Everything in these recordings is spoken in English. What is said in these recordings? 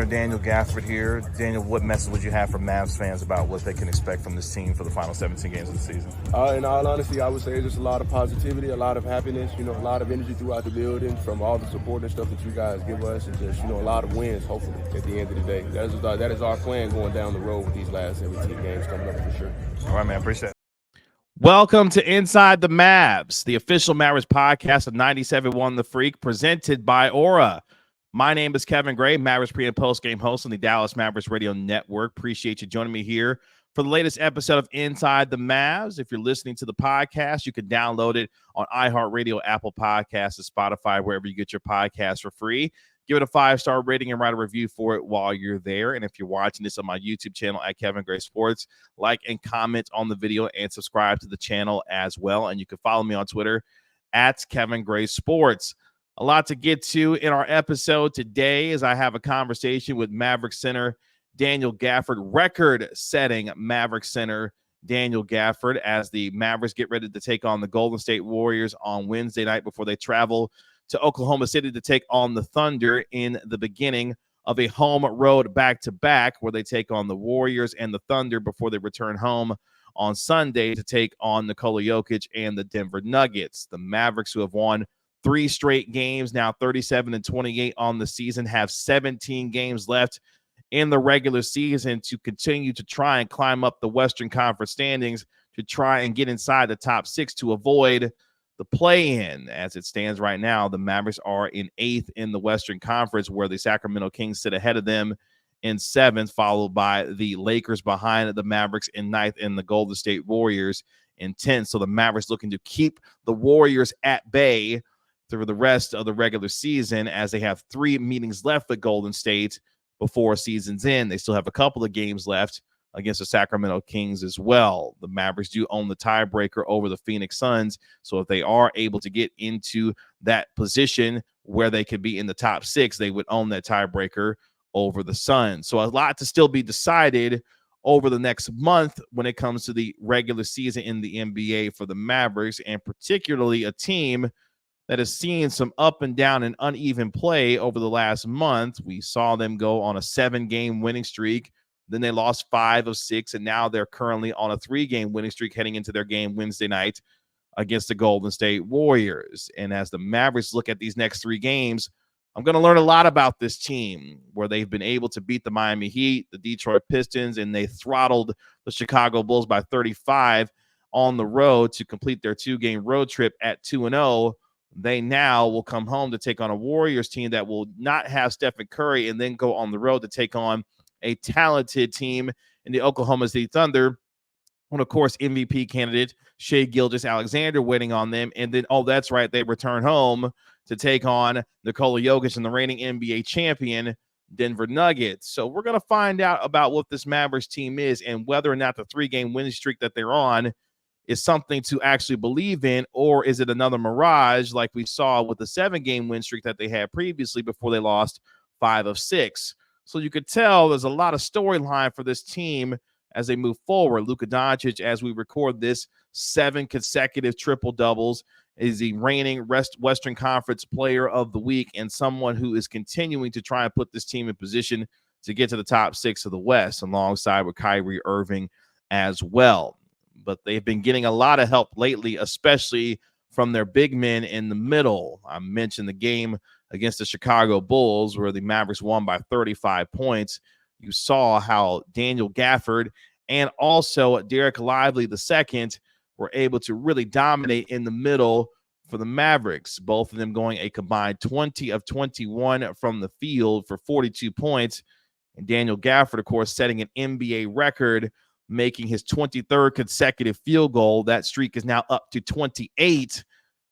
Daniel Gafford here. Daniel, what message would you have for Mavs fans about what they can expect from this team for the final 17 games of the season? In all honesty, I would say just a lot of positivity, a lot of happiness, a lot of energy throughout the building from all the support and stuff that you guys give us, and just, a lot of wins, hopefully, at the end of the day. That is our plan going down the road with these last 17 games coming up for sure. All right, man. Appreciate it. Welcome to Inside The Mavs, the official Mavericks podcast of 97.1 The Freak, presented by Aura. My name is Kevin Gray, Mavericks pre- and post-game host on the Dallas Mavericks Radio Network. Appreciate you joining me here for the latest episode of Inside The Mavs. If you're listening to the podcast, you can download it on iHeartRadio, Apple Podcasts, and Spotify, wherever you get your podcasts for free. Give it a 5-star rating and write a review for it while you're there. And if you're watching this on my YouTube channel at Kevin Gray Sports, like and comment on the video and subscribe to the channel as well. And you can follow me on Twitter at Kevin Gray Sports. A lot to get to in our episode today as I have a conversation with Mavericks center Daniel Gafford, record-setting Mavericks center Daniel Gafford, as the Mavericks get ready to take on the Golden State Warriors on Wednesday night before they travel to Oklahoma City to take on the Thunder in the beginning of a home road back-to-back where they take on the Warriors and the Thunder before they return home on Sunday to take on Nikola Jokic and the Denver Nuggets. The Mavericks, who have won 3 straight games, now 37-28 on the season, have 17 games left in the regular season to continue to try and climb up the Western Conference standings to try and get inside the top 6 to avoid the play-in. As it stands right now, the Mavericks are in 8th in the Western Conference, where the Sacramento Kings sit ahead of them in 7th, followed by the Lakers behind the Mavericks in 9th, and the Golden State Warriors in 10th. So the Mavericks looking to keep the Warriors at bay through the rest of the regular season, as they have 3 meetings left with Golden State before season's end. They still have a couple of games left against the Sacramento Kings as well. The Mavericks do own the tiebreaker over the Phoenix Suns, so if they are able to get into that position where they could be in the top 6, they would own that tiebreaker over the Suns. So a lot to still be decided over the next month when it comes to the regular season in the NBA for the Mavericks, and particularly a team that has seen some up and down and uneven play over the last month. We saw them go on a 7-game winning streak. Then they lost 5 of 6, and now they're currently on a 3-game winning streak heading into their game Wednesday night against the Golden State Warriors. And as the Mavericks look at these next 3 games, I'm going to learn a lot about this team, where they've been able to beat the Miami Heat, the Detroit Pistons, and they throttled the Chicago Bulls by 35 on the road to complete their 2-game road trip at 2-0. They now will come home to take on a Warriors team that will not have Stephen Curry, and then go on the road to take on a talented team in the Oklahoma City Thunder. And, of course, MVP candidate Shai Gilgeous-Alexander waiting on them. And then, oh, that's right, they return home to take on Nikola Jokic and the reigning NBA champion Denver Nuggets. So we're going to find out about what this Mavericks team is and whether or not the 3-game winning streak that they're on is something to actually believe in, or is it another mirage like we saw with the 7-game win streak that they had previously before they lost 5 of 6. So you could tell there's a lot of storyline for this team as they move forward. Luka Doncic, as we record this, 7 consecutive triple-doubles, is the reigning Western Conference Player of the Week, and someone who is continuing to try and put this team in position to get to the top 6 of the West, alongside with Kyrie Irving as well. But they've been getting a lot of help lately, especially from their big men in the middle. I mentioned the game against the Chicago Bulls, where the Mavericks won by 35 points. You saw how Daniel Gafford and also Dereck Lively II were able to really dominate in the middle for the Mavericks, both of them going a combined 20 of 21 from the field for 42 points. And Daniel Gafford, of course, setting an NBA record, making his 23rd consecutive field goal. That streak is now up to 28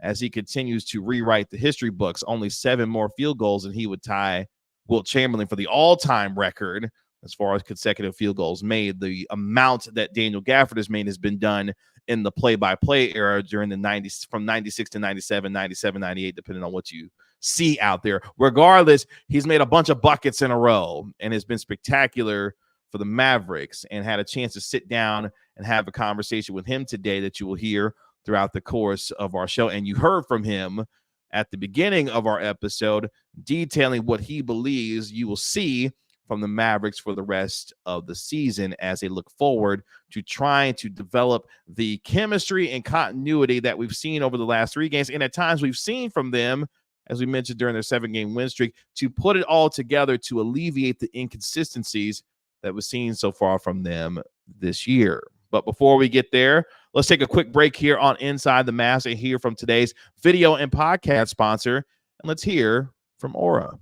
as he continues to rewrite the history books. Only 7 more field goals and he would tie Wilt Chamberlain for the all-time record as far as consecutive field goals made. The amount that Daniel Gafford has made has been done in the play-by-play era during the 90s, from 96 to 97, 97, 98, depending on what you see out there. Regardless, he's made a bunch of buckets in a row and has been spectacular for the Mavericks, and had a chance to sit down and have a conversation with him today that you will hear throughout the course of our show. And you heard from him at the beginning of our episode detailing what he believes you will see from the Mavericks for the rest of the season as they look forward to trying to develop the chemistry and continuity that we've seen over the last 3 games. And at times we've seen from them, as we mentioned during their 7-game win streak, to put it all together to alleviate the inconsistencies that we've seen so far from them this year. But before we get there, let's take a quick break here on Inside the Mavs and hear from today's video and podcast sponsor. And let's hear from Aura.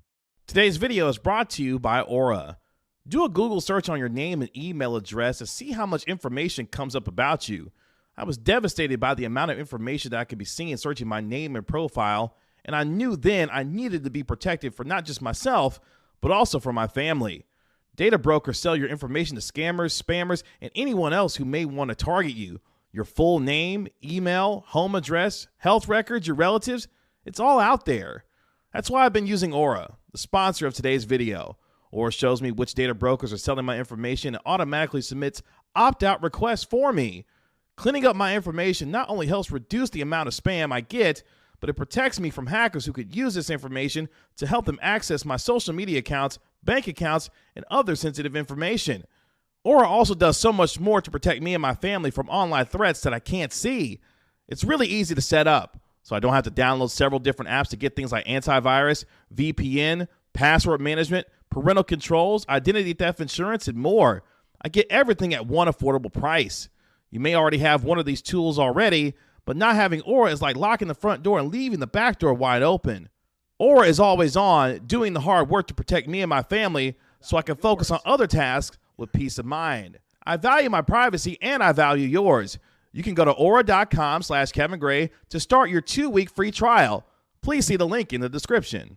Today's video is brought to you by Aura. Do a Google search on your name and email address to see how much information comes up about you. I was devastated by the amount of information that I could be seeing searching my name and profile, and I knew then I needed to be protected for not just myself, but also for my family. Data brokers sell your information to scammers, spammers, and anyone else who may want to target you. Your full name, email, home address, health records, your relatives, it's all out there. That's why I've been using Aura, the sponsor of today's video. Aura shows me which data brokers are selling my information and automatically submits opt-out requests for me. Cleaning up my information not only helps reduce the amount of spam I get, but it protects me from hackers who could use this information to help them access my social media accounts, bank accounts, and other sensitive information. Aura also does so much more to protect me and my family from online threats that I can't see. It's really easy to set up, so I don't have to download several different apps to get things like antivirus, VPN, password management, parental controls, identity theft insurance, and more. I get everything at one affordable price. You may already have one of these tools already, but not having Aura is like locking the front door and leaving the back door wide open. Aura is always on, doing the hard work to protect me and my family so I can focus on other tasks with peace of mind. I value my privacy and I value yours. You can go to aura.com/Kevin Gray to start your 2-week free trial. Please see the link in the description.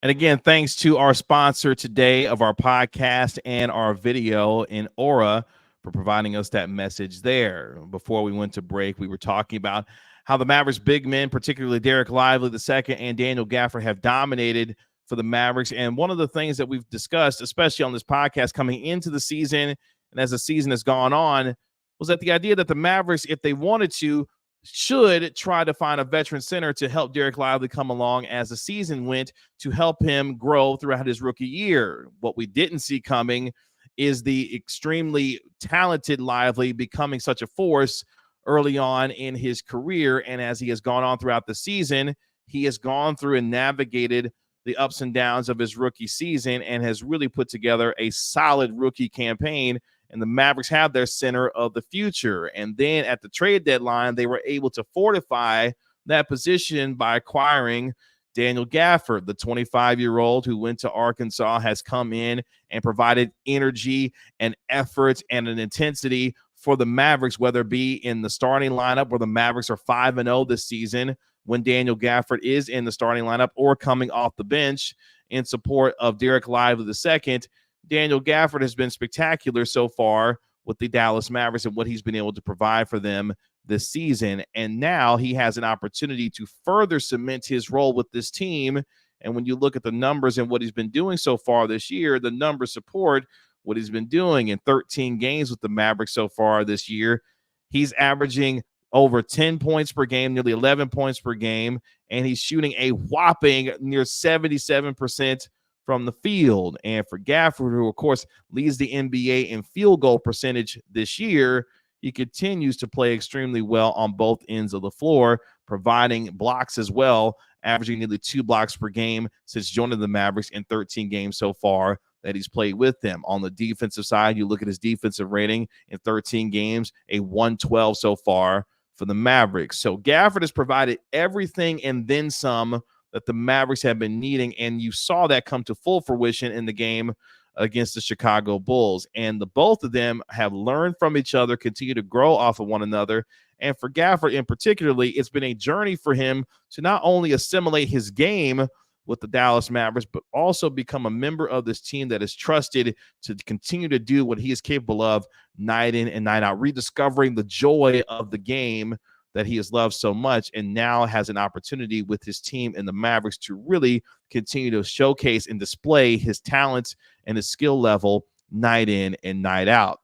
And again, thanks to our sponsor today of our podcast and our video in Aura for providing us that message there. Before we went to break, we were talking about how the Mavericks big men, particularly Dereck Lively II and Daniel Gafford, have dominated for the Mavericks. And one of the things that we've discussed, especially on this podcast coming into the season and as the season has gone on, was that the idea that the Mavericks, if they wanted to, should try to find a veteran center to help Dereck Lively come along as the season went to help him grow throughout his rookie year. What we didn't see coming is the extremely talented Lively becoming such a force early on in his career. And as he has gone on throughout the season, he has gone through and navigated the ups and downs of his rookie season and has really put together a solid rookie campaign. And the Mavericks have their center of the future. And then at the trade deadline, they were able to fortify that position by acquiring Daniel Gafford, the 25-year-old who went to Arkansas, has come in and provided energy and effort and an intensity for the Mavericks, whether it be in the starting lineup where the Mavericks are 5-0 this season when Daniel Gafford is in the starting lineup, or coming off the bench in support of Dereck Lively II. Daniel Gafford has been spectacular so far with the Dallas Mavericks and what he's been able to provide for them this season. And now he has an opportunity to further cement his role with this team. And when you look at the numbers and what he's been doing so far this year, the numbers support what he's been doing. In 13 games with the Mavericks so far this year, he's averaging over 10 points per game, nearly 11 points per game, and he's shooting a whopping near 77% from the field. And for Gafford, who of course leads the NBA in field goal percentage this year, he continues to play extremely well on both ends of the floor, providing blocks as well, averaging nearly 2 blocks per game since joining the Mavericks in 13 games so far that he's played with them. On the defensive side, you look at his defensive rating in 13 games, a 112 so far for the Mavericks. So Gafford has provided everything and then some that the Mavericks have been needing, and you saw that come to full fruition in the game against the Chicago Bulls. And the both of them have learned from each other, continue to grow off of one another. And for Gafford in particularly, it's been a journey for him to not only assimilate his game with the Dallas Mavericks, but also become a member of this team that is trusted to continue to do what he is capable of night in and night out, rediscovering the joy of the game that he has loved so much, and now has an opportunity with his team and the Mavericks to really continue to showcase and display his talents and his skill level night in and night out.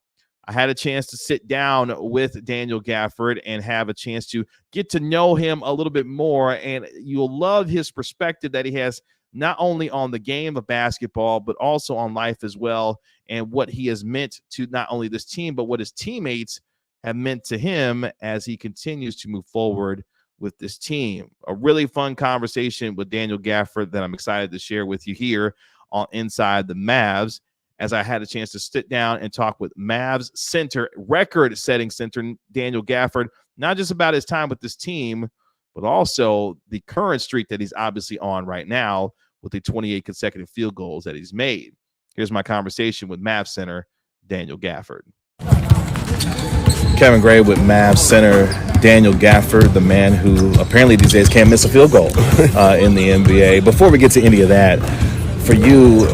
I had a chance to sit down with Daniel Gafford and have a chance to get to know him a little bit more, and you'll love his perspective that he has not only on the game of basketball, but also on life as well, and what he has meant to not only this team, but what his teammates have meant to him as he continues to move forward with this team. A really fun conversation with Daniel Gafford that I'm excited to share with you here on Inside the Mavs, as I had a chance to sit down and talk with Mavs center, record-setting center Daniel Gafford, not just about his time with this team, but also the current streak that he's obviously on right now with the 28 consecutive field goals that he's made. Here's my conversation with Mavs center Daniel Gafford. Kevin Gray with Mavs center Daniel Gafford, the man who apparently these days can't miss a field goal in the NBA. Before we get to any of that, for you,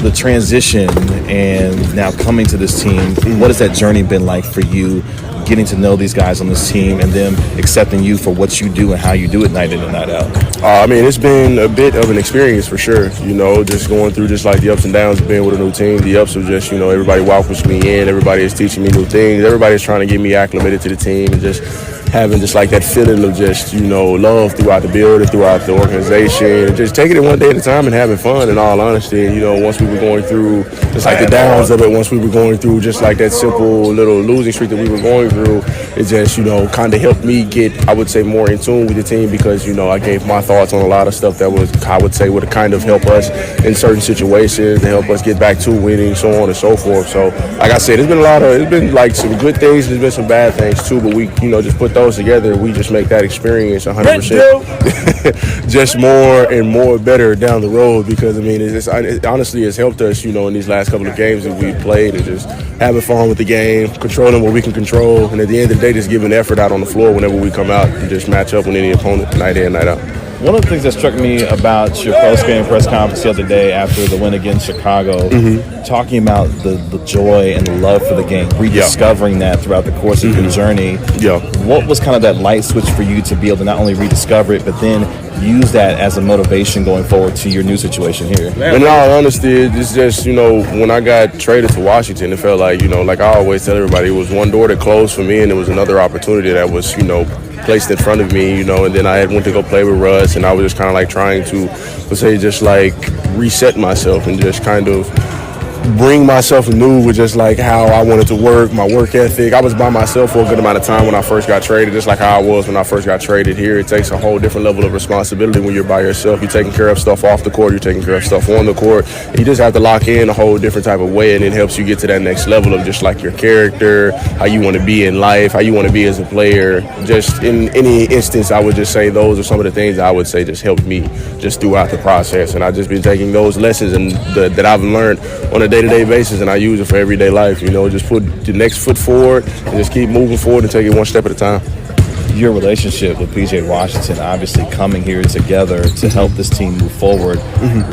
the transition and now coming to this team, what has that journey been like for you, getting to know these guys on this team and them accepting you for what you do and how you do it night in and night out? I mean, it's been a bit of an experience for sure, just going through just like the ups and downs of being with a new team. The ups of just, everybody welcomes me in, everybody is teaching me new things, everybody's trying to get me acclimated to the team, and just having just like that feeling of just, love throughout the building, throughout the organization, and just taking it one day at a time and having fun, in all honesty. And, once we were going through just like the downs of it, once we were going through just like that simple little losing streak that we were going through, it just, kind of helped me get, I would say, more in tune with the team because, I gave my thoughts on a lot of stuff that was, I would say, would kind of help us in certain situations to help us get back to winning, so on and so forth. So, like I said, it's been like some good things, there's been some bad things too, but we, just put those together, we just make that experience 100% just more and more better down the road because, it honestly has helped us, in these last couple of games that we've played and just having fun with the game, controlling what we can control, and at the end of the day, just giving effort out on the floor whenever we come out and just match up with any opponent night in, night out. One of the things that struck me about your post-game press conference the other day after the win against Chicago, talking about the joy and the love for the game, rediscovering that throughout the course of your journey. What was kind of that light switch for you to be able to not only rediscover it, but then use that as a motivation going forward to your new situation here? In all honesty, it's just, when I got traded to Washington, it felt like, like I always tell everybody, it was one door that closed for me and there was another opportunity that was, placed in front of me, and then I went to go play with Russ, and I was just kind of like trying to, let's say, just like reset myself and just kind of bring myself anew with just like how I wanted to work, my work ethic. I was by myself for a good amount of time when I first got traded, just like how I was when I first got traded here. It takes a whole different level of responsibility when you're by yourself. You're taking care of stuff off the court, you're taking care of stuff on the court. You just have to lock in a whole different type of way, and it helps you get to that next level of just like your character, how you want to be in life, how you want to be as a player. Just in any instance, I would just say those are some of the things I would say just helped me just throughout the process. And I've just been taking those lessons and that I've learned on a day-to-day basis, and I use it for everyday life. Just put the next foot forward and just keep moving forward and take it one step at a time. Your relationship with PJ Washington, obviously coming here together to help this team move forward.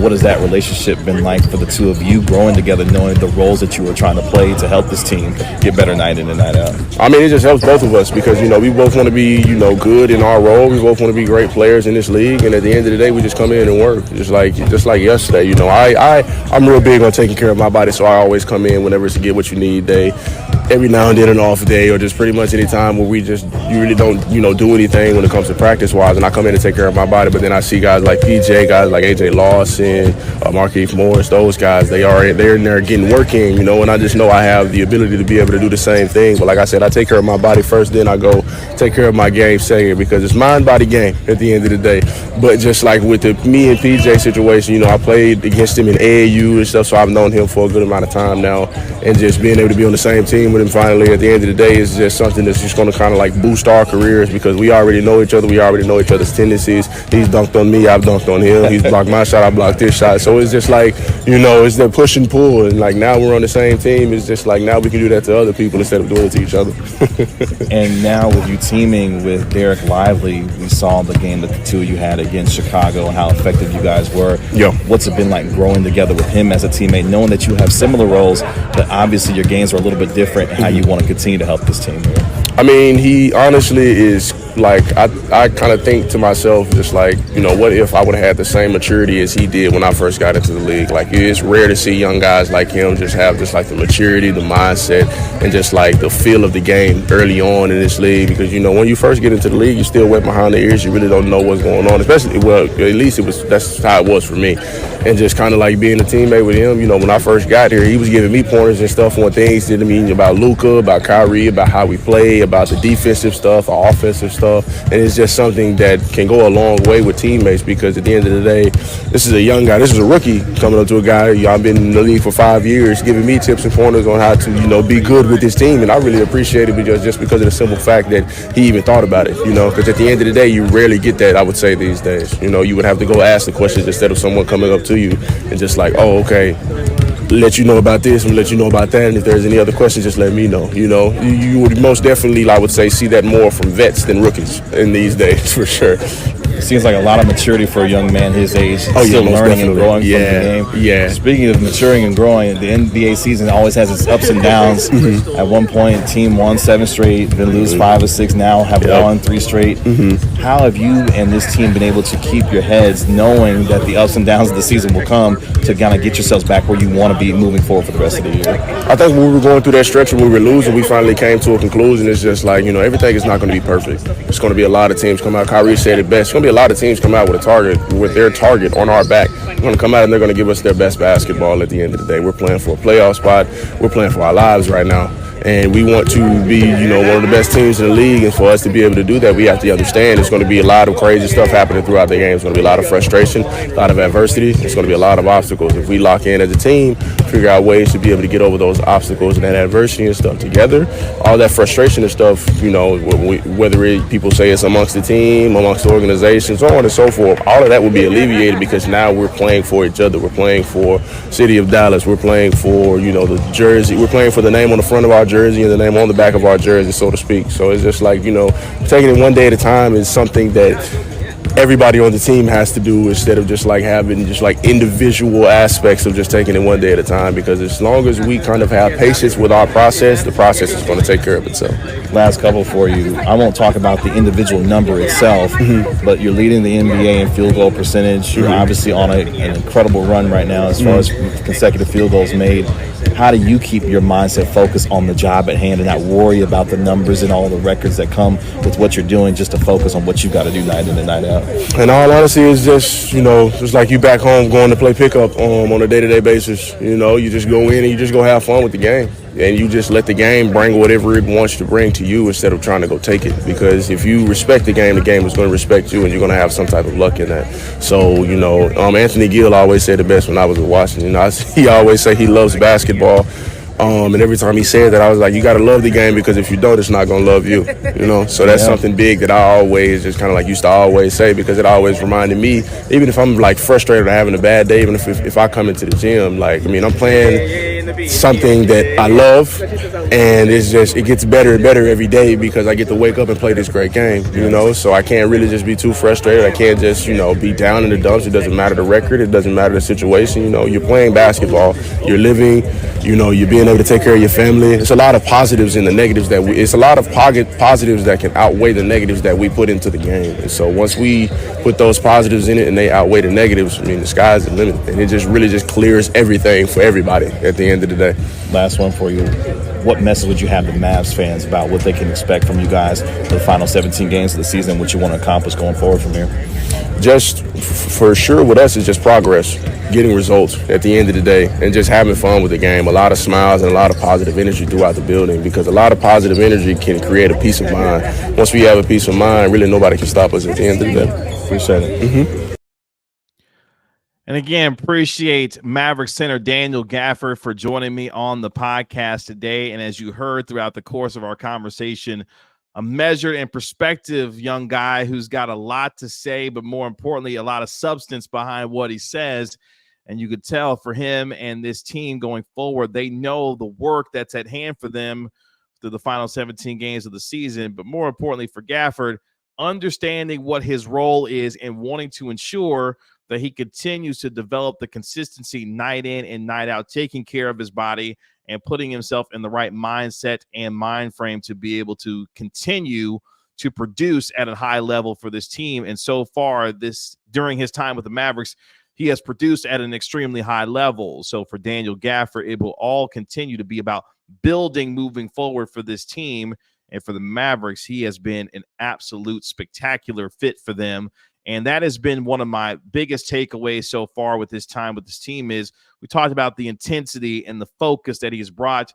What has that relationship been like for the two of you growing together, knowing the roles that you were trying to play to help this team get better night in and night out? It just helps both of us because, we both want to be, good in our role. We both want to be great players in this league. And at the end of the day, we just come in and work. Just like yesterday, I'm real big on taking care of my body, so I always come in whenever it's a get what you need day. Every now and then an off day, or just pretty much any time where you really don't, do anything when it comes to practice-wise, and I come in and take care of my body. But then I see guys like PJ, guys like AJ Lawson, Markieff Morris, those guys, they're in there getting working, and I just know I have the ability to be able to do the same thing. But like I said, I take care of my body first, then I go take care of my game second, because it's mind, body, game at the end of the day. But just like with the me and PJ situation, I played against him in AAU and stuff, so I've known him for a good amount of time now, and just being able to be on the same team with him finally at the end of the day is just something that's just going to kind of like boost our careers, because we already know each other, we already know each other's tendencies. He's dunked on me, I've dunked on him, he's blocked my shot, I blocked his shot. So it's just like, it's the push and pull, and like now we're on the same team. It's just like now we can do that to other people instead of doing it to each other. And now with you teaming with Dereck Lively, we saw the game that the two of you had against Chicago and how effective you guys were. What's it been like growing together with him as a teammate, knowing that you have similar roles, but obviously your games are a little bit different, and how you want to continue to help this team here? He honestly is like I kind of think to myself, just like, what if I would have had the same maturity as he did when I first got into the league? Like, it's rare to see young guys like him just have just like the maturity, the mindset, and just like the feel of the game early on in this league. Because when you first get into the league, you're still wet behind the ears. You really don't know what's going on. Especially, well, at least that's how it was for me. And just kind of like being a teammate with him. When I first got here, he was giving me pointers and stuff on things to me about Luka, about Kyrie, about how we play, about the defensive stuff, our offensive stuff. And it's just something that can go a long way with teammates, because at the end of the day, this is a young guy. This is a rookie coming up to a guy. I've been in the league for 5 years, giving me tips and pointers on how to, be good with this team. And I really appreciate it just because of the simple fact that he even thought about it, because at the end of the day, you rarely get that, I would say, these days. You would have to go ask the questions instead of someone coming up to you and just like, oh, okay, let you know about this and let you know about that, and if there's any other questions, just let me know. You would most definitely, I would say, see that more from vets than rookies in these days, for sure. Seems like a lot of maturity for a young man his age. Still learning and growing from the game. Yeah. Speaking of maturing and growing, the NBA season always has its ups and downs. At one point, team won 7 straight, then lose 5 or 6. Now have won 3 straight. How have you and this team been able to keep your heads, knowing that the ups and downs of the season will come, to kind of get yourselves back where you want to be moving forward for the rest of the year? I think when we were going through that stretch when we were losing, we finally came to a conclusion. It's just like, everything is not going to be perfect. It's going to be a lot of teams come out. Kyrie said it best. It's going to be a lot of teams come out with their target on our back. They're going to come out and they're going to give us their best basketball at the end of the day. We're playing for a playoff spot. We're playing for our lives right now. And we want to be, one of the best teams in the league. And for us to be able to do that, we have to understand there's going to be a lot of crazy stuff happening throughout the game. There's going to be a lot of frustration, a lot of adversity. There's going to be a lot of obstacles. If we lock in as a team, figure out ways to be able to get over those obstacles and that adversity and stuff together, all that frustration and stuff, whether people say it's amongst the team, amongst the organization, so on and so forth, all of that will be alleviated, because now we're playing for each other. We're playing for City of Dallas. We're playing for, the jersey. We're playing for the name on the front of our jersey and the name on the back of our jersey, so to speak. So it's just like, taking it one day at a time is something that everybody on the team has to do, instead of just like having just like individual aspects of just taking it one day at a time, because as long as we kind of have patience with our process, the process is going to take care of itself. Last couple for you. I won't talk about the individual number itself, but you're leading the NBA in field goal percentage. You're obviously on an incredible run right now as far as consecutive field goals made. How do you keep your mindset focused on the job at hand and not worry about the numbers and all the records that come with what you're doing, just to focus on what you got to do night in and night out? And all honesty, is just, just like you back home going to play pickup on a day-to-day basis. You just go in and you just go have fun with the game. And you just let the game bring whatever it wants to bring to you, instead of trying to go take it. Because if you respect the game is going to respect you, and you're going to have some type of luck in that. So, Anthony Gill always said the best when I was in Washington. He always say he loves basketball. And every time he said that, I was like, you got to love the game, because if you don't, it's not going to love you, So that's something big that I always just kind of like used to always say, because it always reminded me, even if I'm like frustrated or having a bad day, even if I come into the gym, like, I'm playing something that I love, and it gets better and better every day, because I get to wake up and play this great game, So I can't really just be too frustrated. I can't just, be down in the dumps. It doesn't matter the record. It doesn't matter the situation. You're playing basketball. You're living. You're being able to take care of your family. It's a lot of positives and the negatives it's a lot of positives that can outweigh the negatives that we put into the game. And so once we put those positives in it and they outweigh the negatives, the sky's the limit. And it just really just clears everything for everybody at the end of the day. Last one for you. What message would you have to Mavs fans about what they can expect from you guys for the final 17 games of the season, what you want to accomplish going forward from here? Just for sure with us, it's just progress, getting results at the end of the day, and just having fun with the game. A lot of smiles and a lot of positive energy throughout the building, because a lot of positive energy can create a peace of mind. Once we have a peace of mind, really nobody can stop us at the end of the day. Appreciate it. And again, appreciate Mavericks center Daniel Gafford for joining me on the podcast today. And as you heard throughout the course of our conversation, a measured and perspective young guy who's got a lot to say, but more importantly, a lot of substance behind what he says. And you could tell for him and this team going forward, they know the work that's at hand for them through the final 17 games of the season. But more importantly for Gafford, understanding what his role is and wanting to ensure that he continues to develop the consistency night in and night out, taking care of his body and putting himself in the right mindset and mind frame to be able to continue to produce at a high level for this team. And so far, during his time with the Mavericks, he has produced at an extremely high level. So for Daniel Gafford, it will all continue to be about building moving forward for this team. And for the Mavericks, he has been an absolute spectacular fit for them. And that has been one of my biggest takeaways so far with his time with this team is we talked about the intensity and the focus that he has brought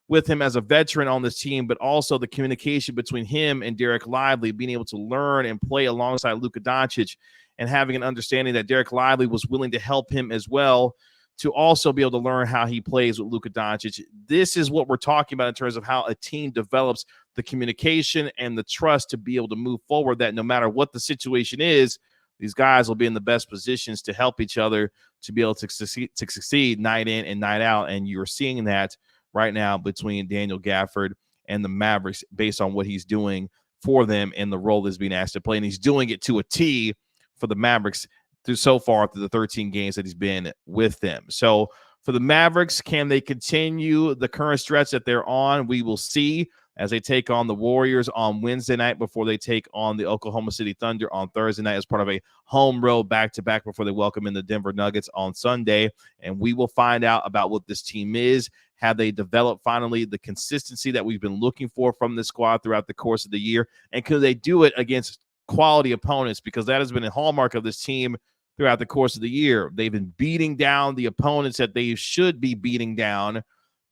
with him as a veteran on this team, but also the communication between him and Dereck Lively, being able to learn and play alongside Luka Doncic and having an understanding that Dereck Lively was willing to help him as well to also be able to learn how he plays with Luka Doncic. This is what we're talking about in terms of how a team develops the communication and the trust to be able to move forward, that no matter what the situation is, these guys will be in the best positions to help each other to be able to succeed night in and night out. And you're seeing that right now between Daniel Gafford and the Mavericks based on what he's doing for them and the role that's being asked to play. And he's doing it to a T for the Mavericks through the 13 games that he's been with them. So for the Mavericks, can they continue the current stretch that they're on? We will see as they take on the Warriors on Wednesday night before they take on the Oklahoma City Thunder on Thursday night as part of a home road back-to-back before they welcome in the Denver Nuggets on Sunday. And we will find out about what this team is. Have they developed finally the consistency that we've been looking for from this squad throughout the course of the year? And could they do it against quality opponents? Because that has been a hallmark of this team throughout the course of the year. They've been beating down the opponents that they should be beating down,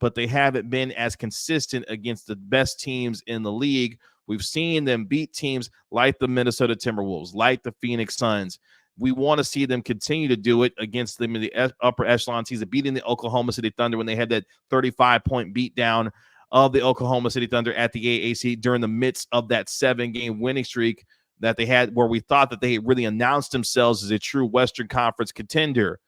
but they haven't been as consistent against the best teams in the league. We've seen them beat teams like the Minnesota Timberwolves, like the Phoenix Suns. We want to see them continue to do it against them in the upper echelon teams, beating the Oklahoma City Thunder when they had that 35-point beatdown of the Oklahoma City Thunder at the AAC during the midst of that 7-game winning streak that they had, where we thought that they really announced themselves as a true Western Conference contender.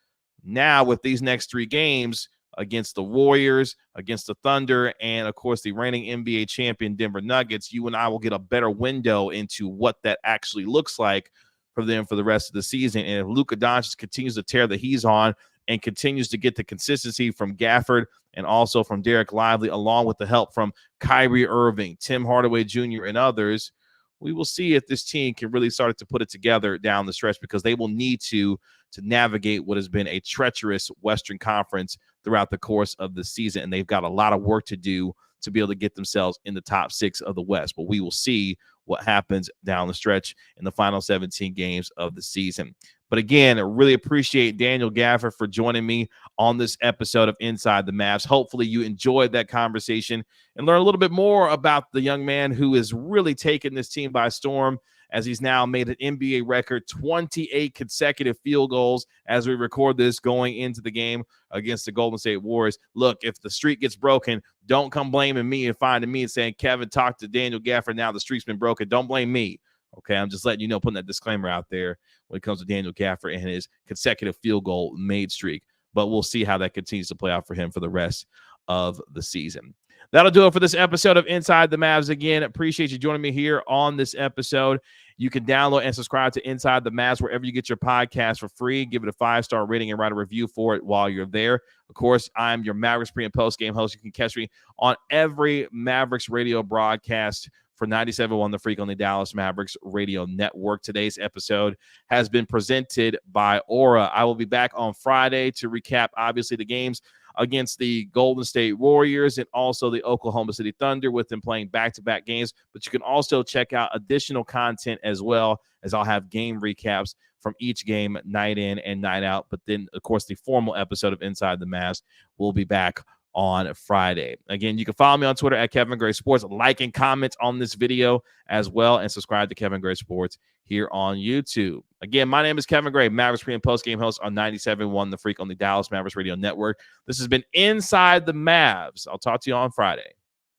Now, with these next 3 games against the Warriors, against the Thunder, and, of course, the reigning NBA champion Denver Nuggets, you and I will get a better window into what that actually looks like for them for the rest of the season. And if Luka Doncic continues to tear the he's on and continues to get the consistency from Gafford and also from Dereck Lively, along with the help from Kyrie Irving, Tim Hardaway Jr., and others, we will see if this team can really start to put it together down the stretch, because they will need to navigate what has been a treacherous Western Conference throughout the course of the season. And they've got a lot of work to do to be able to get themselves in the top 6 of the West. But we will see what happens down the stretch in the final 17 games of the season. But again, I really appreciate Daniel Gafford for joining me on this episode of Inside the Mavs. Hopefully you enjoyed that conversation and learn a little bit more about the young man who has really taken this team by storm, as he's now made an NBA record 28 consecutive field goals as we record this going into the game against the Golden State Warriors. Look, if the streak gets broken, don't come blaming me and finding me and saying, Kevin, talk to Daniel Gafford, now the streak's been broken. Don't blame me. Okay, I'm just letting you know, putting that disclaimer out there when it comes to Daniel Gafford and his consecutive field goal made streak. But we'll see how that continues to play out for him for the rest of the season. That'll do it for this episode of Inside the Mavs. Again, appreciate you joining me here on this episode. You can download and subscribe to Inside the Mavs wherever you get your podcast for free. Give it a 5-star rating and write a review for it while you're there. Of course, I'm your Mavericks pre- and post-game host. You can catch me on every Mavericks radio broadcast for 97.1 The Freak on the Dallas Mavericks Radio Network. Today's episode has been presented by Aura. I will be back on Friday to recap, obviously, the games against the Golden State Warriors and also the Oklahoma City Thunder, with them playing back-to-back games. But you can also check out additional content as well, as I'll have game recaps from each game night in and night out. But then, of course, the formal episode of Inside the Mavs will be back on Friday. Again, you can follow me on Twitter at Kevin Gray Sports. Like and comment on this video as well, and subscribe to Kevin Gray Sports here on YouTube. Again, my name is Kevin Gray, Mavericks pre- and post-game host on 97.1 The Freak on the Dallas Mavericks Radio Network. This has been Inside the Mavs. I'll talk to you on Friday.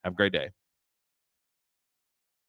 Have a great day.